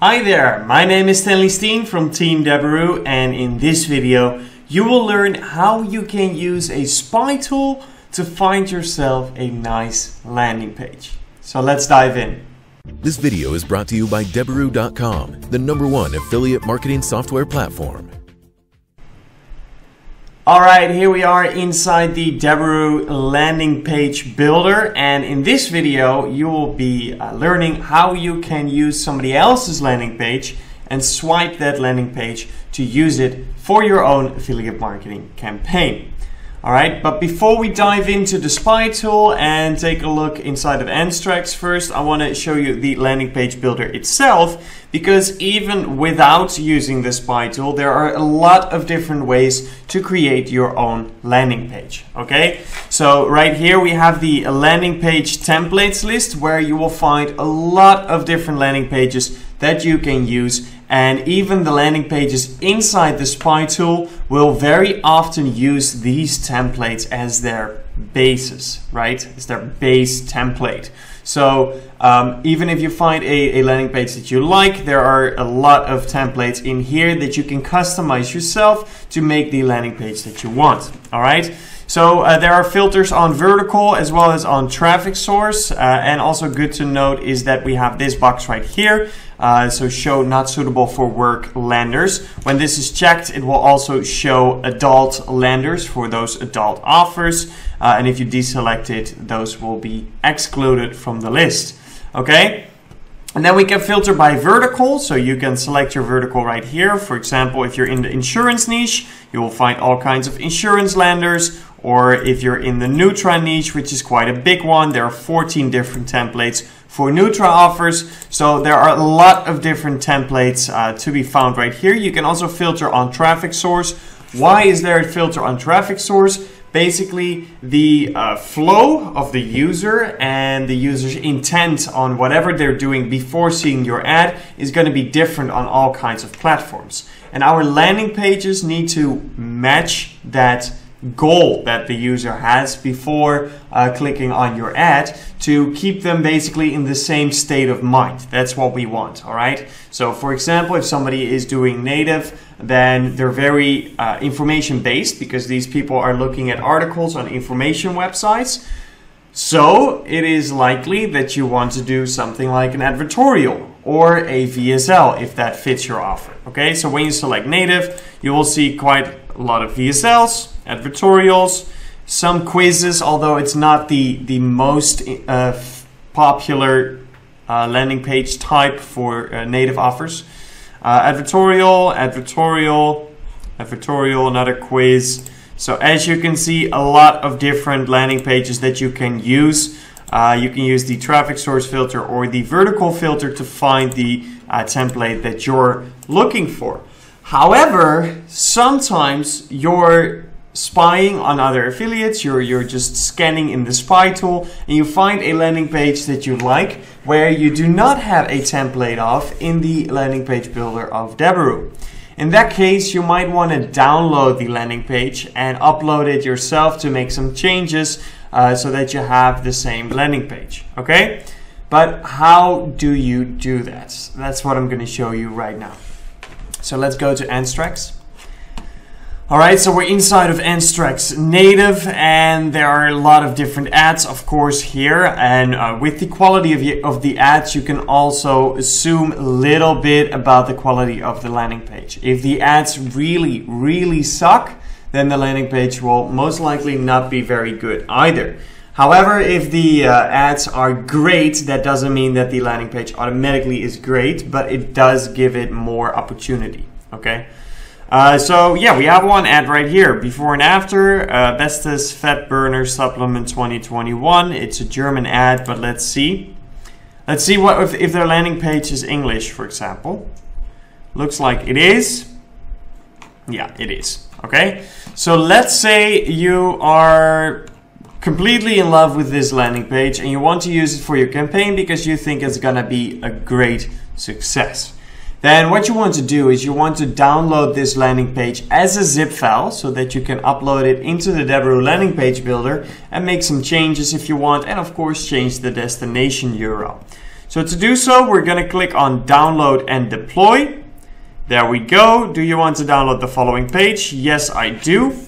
Hi there, my name is Stanley Steen from Team Deberoo, and in this video you will learn how you can use a Spytool to find yourself a nice landing page. So let's dive in. This video is brought to you by Deberoo.com, the #1 affiliate marketing software platform. Alright, here we are inside the Deberoo Landing Page Builder, and in this video you will be learning how you can use somebody else's landing page and swipe that landing page to use it for your own affiliate marketing campaign. Alright, but before we dive into the Spytool and take a look inside of Anstrex, first I want to show you the landing page builder itself, because even without using the Spytool, there are a lot of different ways to create your own landing page. Okay, so right here we have the landing page templates list, where you will find a lot of different landing pages that you can use, and even the landing pages inside the Spytool will very often use these templates as their basis, right? As their base template. So even if you find a landing page that you like, there are a lot of templates in here that you can customize yourself to make the landing page that you want. All right. So there are filters on vertical as well as on traffic source, and also good to note is that we have this box right here, so show not suitable for work landers. When this is checked, it will also show adult landers for those adult offers, and if you deselect it, those will be excluded from the list. Okay. And then we can filter by vertical, so you can select your vertical right here. For example, if you're in the insurance niche, you will find all kinds of insurance landers, or if you're in the Nutra niche, which is quite a big one, there are 14 different templates for Nutra offers. So there are a lot of different templates to be found right here. You can also filter on traffic source. Why is there a filter on traffic source? Basically, the flow of the user and the user's intent on whatever they're doing before seeing your ad is going to be different on all kinds of platforms. And our landing pages need to match that goal that the user has before clicking on your ad, to keep them basically in the same state of mind. That's what we want. All right. So for example, if somebody is doing native, then they're very information based, because these people are looking at articles on information websites. So it is likely that you want to do something like an advertorial or a VSL if that fits your offer. Okay, so when you select native, you will see quite a lot of VSLs, advertorials, some quizzes, although it's not the most popular landing page type for native offers. Advertorial, another quiz. So as you can see, a lot of different landing pages that you can use. You can use the traffic source filter or the vertical filter to find the template that you're looking for. However, sometimes you're spying on other affiliates, you're just scanning in the Spytool, and you find a landing page that you like where you do not have a template of in the landing page builder of Deberoo. In that case, you might want to download the landing page and upload it yourself to make some changes so that you have the same landing page. Okay? But how do you do that? That's what I'm going to show you right now. So let's go to Anstrex. Alright, so we're inside of Anstrex native, and there are a lot of different ads, of course, here. And with the quality of the ads, you can also assume a little bit about the quality of the landing page. If the ads really suck, then the landing page will most likely not be very good either. However, if the ads are great, that doesn't mean that the landing page automatically is great, but it does give it more opportunity. Okay. So yeah, we have one ad right here, before and after, Bestes Fat Burner Supplement 2021. It's a German ad, but let's see. Let's see what if their landing page is English, for example. Looks like it is. Yeah, it is. Okay. So let's say you are completely in love with this landing page and you want to use it for your campaign because you think it's gonna be a great success. Then what you want to do is you want to download this landing page as a zip file so that you can upload it into the Deberoo Landing Page Builder and make some changes if you want, and of course change the destination URL. So So to do so, we're going to click on download and deploy. There we go. Do you want to download the following page? Yes, I do.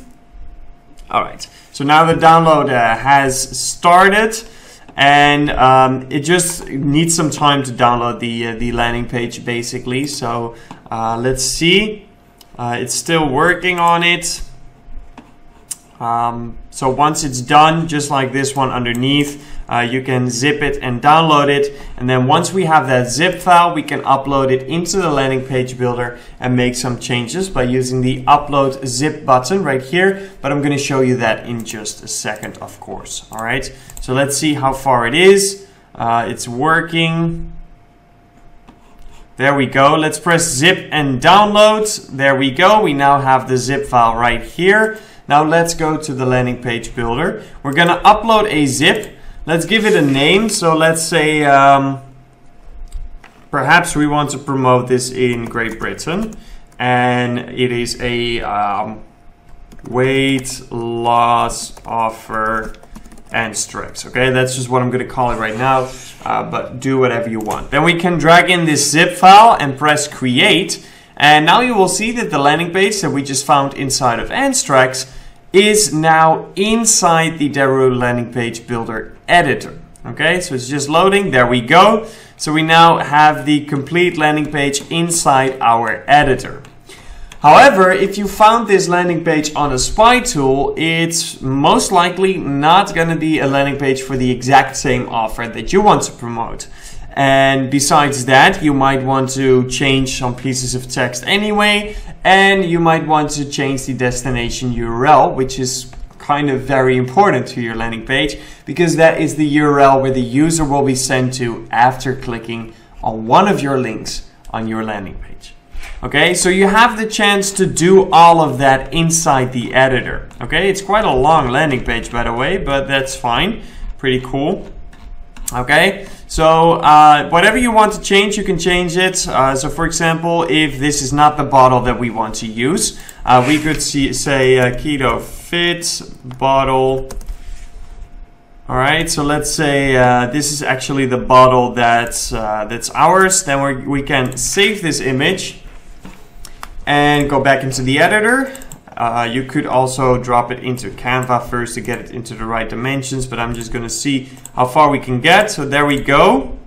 All right. So now the download has started, and it just needs some time to download the landing page basically. So let's see. It's still working on it. So once it's done, just like this one underneath, you can zip it and download it. And then once we have that zip file, we can upload it into the landing page builder and make some changes by using the upload zip button right here. But I'm going to show you that in just a second, of course. All right. So let's see how far it is. It's working. There we go. Let's press zip and download. There we go. We now have the zip file right here. Now let's go to the landing page builder. We're going to upload a zip. Let's give it a name. So let's say perhaps we want to promote this in Great Britain, and it is a weight loss offer Anstrex. Okay, that's just what I'm going to call it right now, but do whatever you want. Then we can drag in this zip file and press create, and now you will see that the landing page that we just found inside of Anstrex is now inside the Deberoo Landing Page Builder editor. Okay, so it's just loading. There we go. So we now have the complete landing page inside our editor. However, if you found this landing page on a Spytool, it's most likely not going to be a landing page for the exact same offer that you want to promote. And besides that, you might want to change some pieces of text anyway, and you might want to change the destination URL, which is kind of very important to your landing page, because that is the URL where the user will be sent to after clicking on one of your links on your landing page. Okay, so you have the chance to do all of that inside the editor. Okay, it's quite a long landing page, by the way, but that's fine. Pretty cool. Okay, so whatever you want to change, you can change it. So for example, if this is not the bottle that we want to use, we could say keto fit bottle. All right, so let's say this is actually the bottle that's ours. Then we can save this image and go back into the editor. You could also drop it into Canva first to get it into the right dimensions, but I'm just going to see how far we can get. So there we go.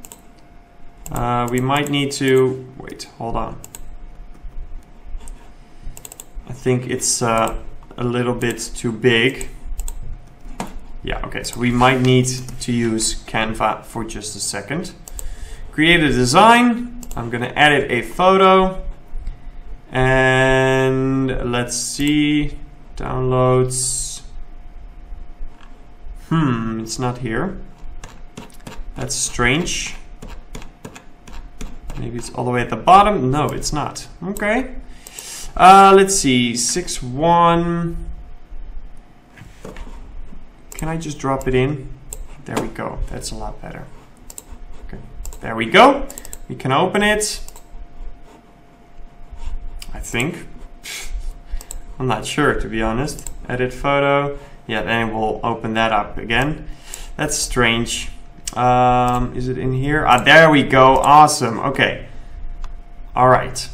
We might need to wait, hold on. I think it's a little bit too big. Yeah, okay, so we might need to use Canva for just a second. Create a design. I'm going to edit a photo. And let's see, downloads. It's not here. That's strange. Maybe it's all the way at the bottom. No, it's not. Okay. Let's see, 6.1. Can I just drop it in? There we go. That's a lot better. Okay. There we go. We can open it. I think. I'm not sure, to be honest. Edit photo. Yeah, then we'll open that up again. That's strange. Is it in here? Ah, there we go. Awesome. Okay. All right.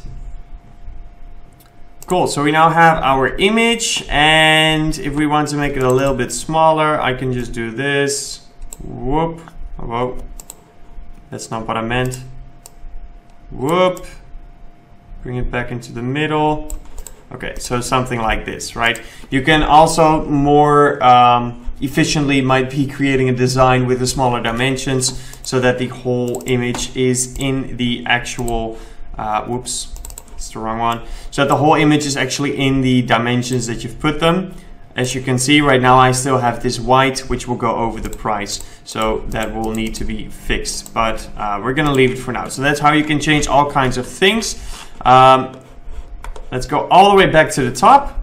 Cool. So we now have our image, and if we want to make it a little bit smaller, I can just do this. Whoop. Whoa. That's not what I meant. Whoop. Bring it back into the middle. Okay, so something like this, right? You can also more efficiently might be creating a design with the smaller dimensions so that the whole image is in the actual, whoops, it's the wrong one. So that the whole image is actually in the dimensions that you've put them. As you can see right now, I still have this white, which will go over the price. So that will need to be fixed, but we're gonna leave it for now. So that's how you can change all kinds of things. Let's go all the way back to the top.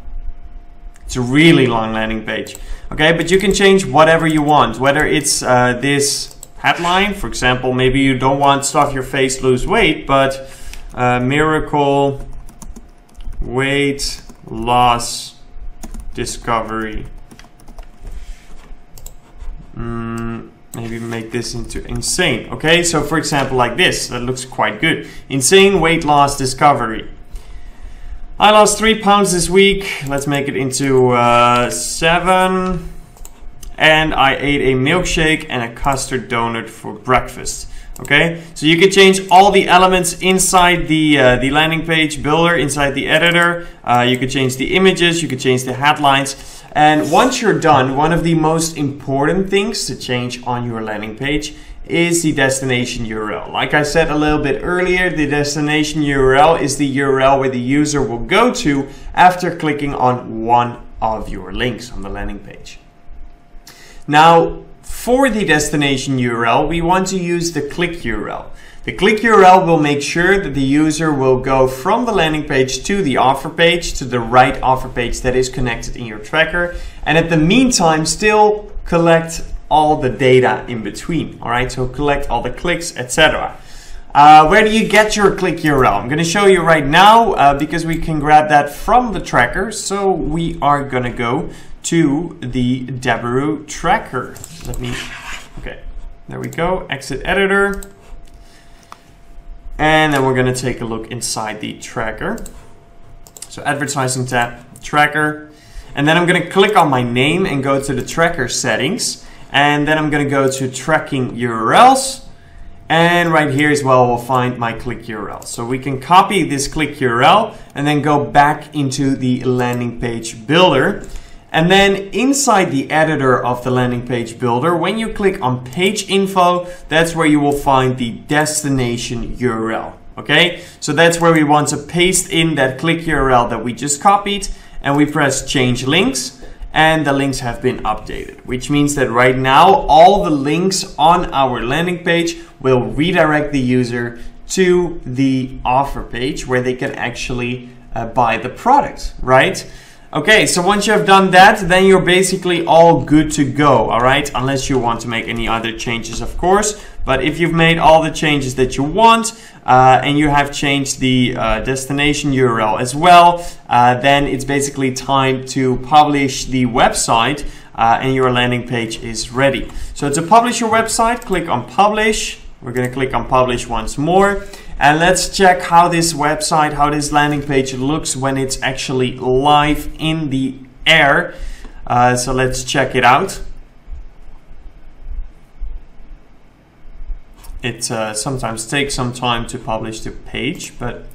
It's a really long landing page. Okay, but you can change whatever you want, whether it's this headline, for example, maybe you don't want stuff your face lose weight, but miracle weight loss discovery. maybe make this into insane. Okay, so for example, like this, that looks quite good. Insane weight loss discovery. I lost 3 pounds this week. Let's make it into 7. And I ate a milkshake and a custard donut for breakfast. Okay, so you can change all the elements inside the landing page builder, inside the editor. You could change the images, you could change the headlines. And once you're done, one of the most important things to change on your landing page is the destination URL. Like I said a little bit earlier, the destination URL is the URL where the user will go to after clicking on one of your links on the landing page. Now, for the destination URL, we want to use the click URL. The click URL will make sure that the user will go from the landing page to the offer page, to the right offer page that is connected in your tracker, and at the meantime still collect all the data in between. All right, so collect all the clicks, etc. Where do you get your click URL? I'm going to show you right now because we can grab that from the tracker. So we are going to go to the Deberoo tracker. Okay, there we go, exit editor. And then we're going to take a look inside the tracker. So advertising tab, tracker. And then I'm going to click on my name and go to the tracker settings. And then I'm going to go to tracking URLs. And right here as well, we'll find my click URL. So we can copy this click URL and then go back into the landing page builder. And then inside the editor of the landing page builder, when you click on page info, that's where you will find the destination URL. Okay, so that's where we want to paste in that click URL that we just copied, and we press change links, and the links have been updated, which means that right now all the links on our landing page will redirect the user to the offer page where they can actually buy the product, right? Okay, so once you have done that, then you're basically all good to go, all right? Unless you want to make any other changes, of course. But if you've made all the changes that you want and you have changed the destination URL as well, then it's basically time to publish the website and your landing page is ready. So to publish your website, click on publish. We're going to click on publish once more. And let's check how this website, how this landing page looks when it's actually live in the air. So let's check it out. It sometimes takes some time to publish the page, but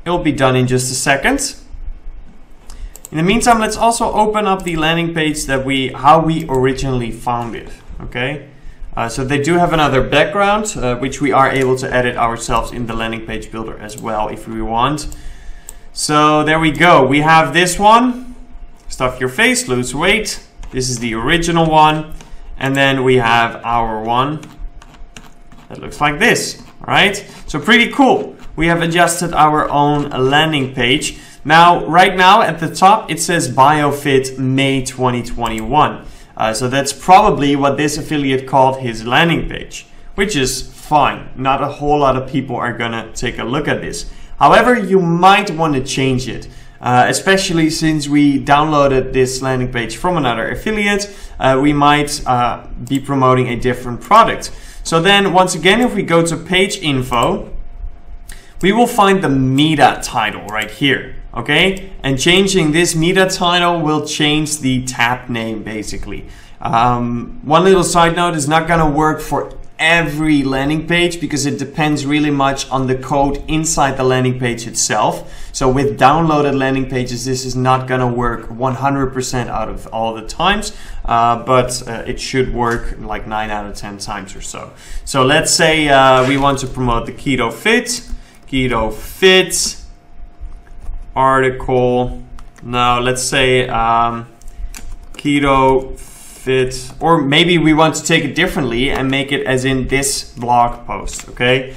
it'll be done in just a second. In the meantime, let's also open up the landing page that how we originally found it. Okay. So they do have another background, which we are able to edit ourselves in the landing page builder as well if we want. So there we go. We have this one, stuff your face, lose weight. This is the original one. And then we have our one that looks like this, all right? So pretty cool. We have adjusted our own landing page. Now, right now at the top, it says BioFit May 2021. So that's probably what this affiliate called his landing page, which is fine. Not a whole lot of people are gonna take a look at this. However, you might want to change it, especially since we downloaded this landing page from another affiliate. We might be promoting a different product. So then once again, if we go to page info, we will find the meta title right here. Okay, and changing this meta title will change the tab name basically. One little side note, is not gonna work for every landing page because it depends really much on the code inside the landing page itself. So with downloaded landing pages, this is not gonna work 100% out of all the times, but it should work like 9 out of 10 times or so. So let's say we want to promote the Keto Fit article. Now let's say Keto Fit, or maybe we want to take it differently and make it as in this blog post. Okay,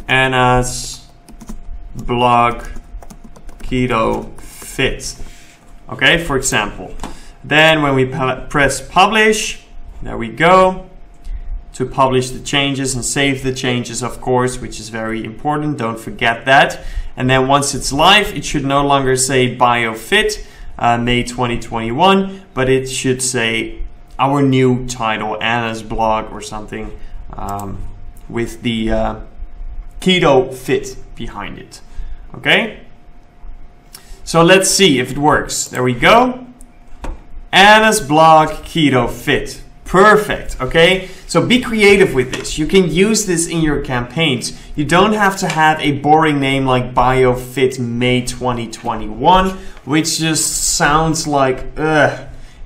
Anna's blog Keto Fit. Okay, for example. Then when we press publish, there we go. To publish the changes and save the changes, of course, which is very important. Don't forget that. And then once it's live, it should no longer say BioFit. May 2021, but it should say our new title, Anna's blog or something, with the keto fit behind it. Okay? So let's see if it works. There we go. Anna's blog keto fit. Perfect. Okay? So be creative with this. You can use this in your campaigns. You don't have to have a boring name like BioFit May 2021, which just sounds like,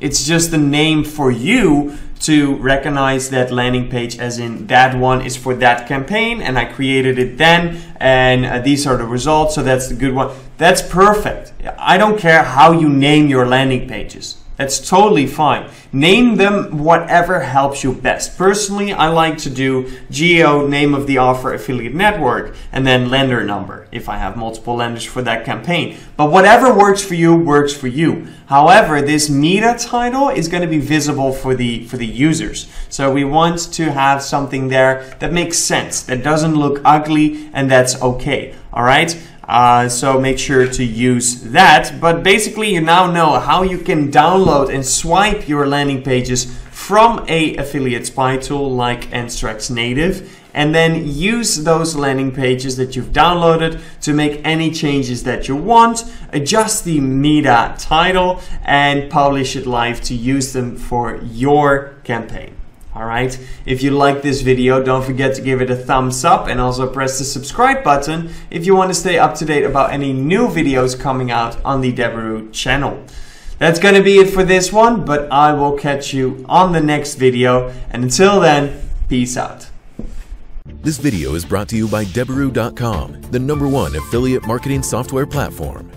it's just a name for you to recognize that landing page, as in that one is for that campaign and I created it then, and these are the results, so that's the good one. That's perfect. I don't care how you name your landing pages. That's totally fine. Name them whatever helps you best. Personally, I like to do geo, name of the offer, affiliate network, and then lender number if I have multiple lenders for that campaign. But whatever works for you works for you. However, this meta title is going to be visible for the users. So we want to have something there that makes sense, that doesn't look ugly, and that's okay. All right? So make sure to use that. But basically you now know how you can download and swipe your landing pages from a affiliate spy tool like Anstrex native, and then use those landing pages that you've downloaded to make any changes that you want, adjust the meta title, and publish it live to use them for your campaign. Alright, if you like this video, don't forget to give it a thumbs up and also press the subscribe button if you want to stay up to date about any new videos coming out on the Deberoo channel. That's going to be it for this one, but I will catch you on the next video, and until then, peace out. This video is brought to you by Deberoo.com, the #1 affiliate marketing software platform.